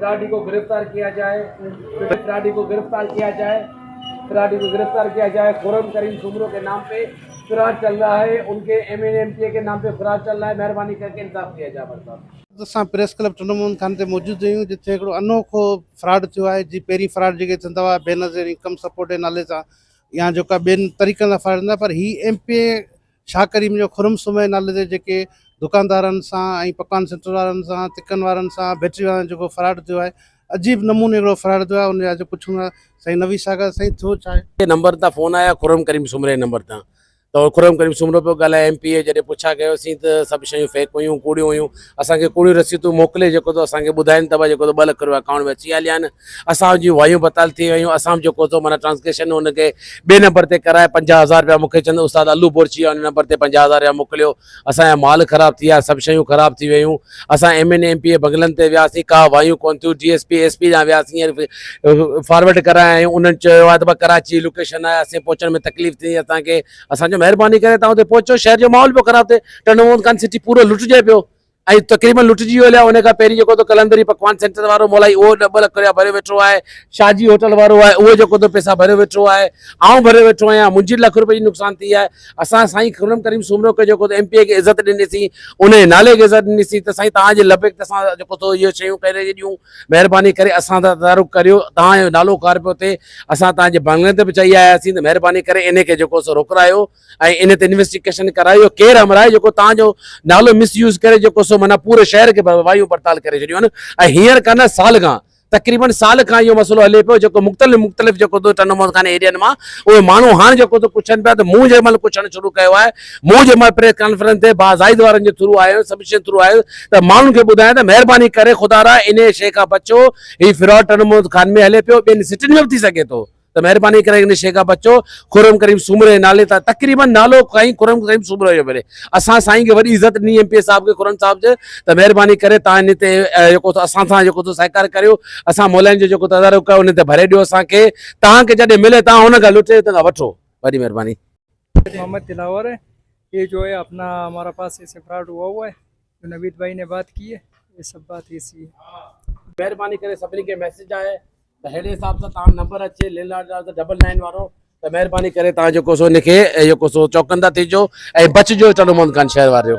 फ्राडी को गिरफ्तार किया जाए, फ्राडी को गिरफ्तार किया जाए, फ्राडी को गिरफ्तार किया जाए। खुर्रम करीम सुमरो के नाम पे फरार चल रहा है, उनके MNMPA के नाम पे फरार चल रहा है। मेहरबानी करके इंसाफ किया जाए। साहब असां प्रेस क्लब टनमोहन खान ते मौजूदु आहियूं, जिथे हिकिड़ो अनोखो फ्रॉड थियो आहे। जी पहिरीं फ्रॉड जेके थींदा हुआ बेनज़ीर इनकम सपोर्ट जे नाले सां या जेका ॿियनि तरीक़नि सां फ्रॉड हूंदा, पर ही MPA शाह करीम जो खुर्रम सुमरे नाले ते जेके दुकानदारनि सां ऐं पकवान सेंटर वारनि सां, तिकनि वारनि सां, बैटरी वारनि जेको फ्रॉड थियो आहे, अजीब नमूने हिकिड़ो फ्रॉड थियो आहे। उन जा पुछूं था साईं नवी सागर, साईं थियो छा आहे? नंबर तां फ़ोन आया खुर्रम करीम सुमरे नंबर तां, तो खुर्रम करीम सुमरो पियो ॻाल्हाए। MPA जॾहिं पुछा कयोसीं त सभु शयूं फेक हुयूं, कूड़ियूं हुयूं। असांखे कूड़ियूं रसीदूं मोकिले जेको तो असांखे ॿुधाइनि था जेको 2 लख रुपया अकाउंट में अची हलिया आहिनि। असांजी वायूं बताल थी वियूं। असां जेको तो माना ट्रांसलेशन हुनखे ॿिए नंबर ते कराए 50,000 रुपया मूंखे चवंदो उस्ताद अल्लू बोरची हुन नंबर ते 50,000 रुपया मोकिलियो। असांजा माल ख़राब थी विया, सभु शयूं ख़राब थी वियूं। असां MNMPA बंगलनि ते वियासीं, का वायूं कोन थियूं। DSP SP ॾांहुं वियासीं, फॉरवर्ड कराया आहियूं। उन्हनि चयो आहे त कराची लोकेशन आहे, असां पहुचण में तकलीफ़ थी असांखे। असांजो महिरबानी करे तव्हां उते पहुचो। शहर जो माहौल पियो ख़राब थिए, टनमोहन खान सिटी पूरो लुटिजे पियो ऐं तक़रीबन लुटिजी वियो आहे। उन खां पहिरीं जेको तो कलंदरी पकवान सेंटर वारो मोलाई उहो 2 लख रुपया भरे वेठो आहे। शाजी होटल वारो आहे उहो जेको तो पैसा भरे वेठो आहे। आउं भरे वेठो आहियां, मुंहिंजी लाख रुपए जी नुक़सान थी आहे। असां साईं खुर्रम करीम सुमरो खे जेको MPA खे इज़त ॾिनीसीं, उन नाले खे इज़त ॾिनीसीं, त साईं तव्हांजे लबेक सां जेको तो इहो शयूं करे ॾियूं। महिरबानी करे असां सां तारुफ़ करियो, तव्हांजो नालो कार पियो थिए। असां तव्हांजे बंगले ते बि चई आयासीं त महिरबानी करे इन खे जेको सो रोकरायो ऐं इन ते इन्वेस्टिगेशन करायो। केरु अमराए जेको तव्हांजो नालो मिसयूज़ करे जेको सो माना पूरे शहर के वायु पड़ताल करे छॾियूं आहिनि। ऐं हींअर कान साल खां, तक़रीबन साल खां इहो मसइलो हले पियो, जेको मुख़्तलिफ़ जेको तो टनमोहन खान एरियनि मां उहे माण्हू हाणे जेको तो पुछनि पिया। त मूं जंहिं महिल पुछणु शुरू कयो आहे, मूं जंहिं महिल प्रेस कॉन्फ्रेंस ते बाज़ाइद वारनि जे थ्रू आयो, सबमिशन थ्रू आयो, त माण्हुनि खे ॿुधायां त महिरबानी करे ख़ुदा रा इन शइ खां बचो। हीउ फ्रॉड टनमोहन खान में हले पियो, ॿियनि सिटियुनि में बि थी सघे थो, त महिरबानी करे इन शइ खां बचो। खुर्रम करीम सुमरे नाले तां तक़रीबन नालो कई खुर्रम करीम सुमरो जो मिले। असां साईं खे वॾी इज़त ॾिनी MPA साहब खे, खुर्रम साहब जे, त महिरबानी करे तव्हां इन ते जेको असां सां जेको सहकार करियो। असां मौलाइनि जो जेको तदारुक कयो उन ते भरे ॾियो असांखे। तव्हांखे जॾहिं मिले तव्हां हुन खां लुटे त वठो। वॾी महिरबानी। मोहम्मद दिलावर है। ये जो है अपना हमारा पास ऐसे फ्रॉड हुआ है, जो नवीद भाई ने बात की है, ये सब बात ऐसी है। महिरबानी करे सभिनी खे मैसेज आहे त अहिड़े हिसाब सां तव्हां नंबर अचे लेला 999 वारो, त महिरबानी करे तव्हां जेको सो इनखे जेको सो चौकंदा थिजो ऐं बचिजो टनमोहन खान शहर वारियो।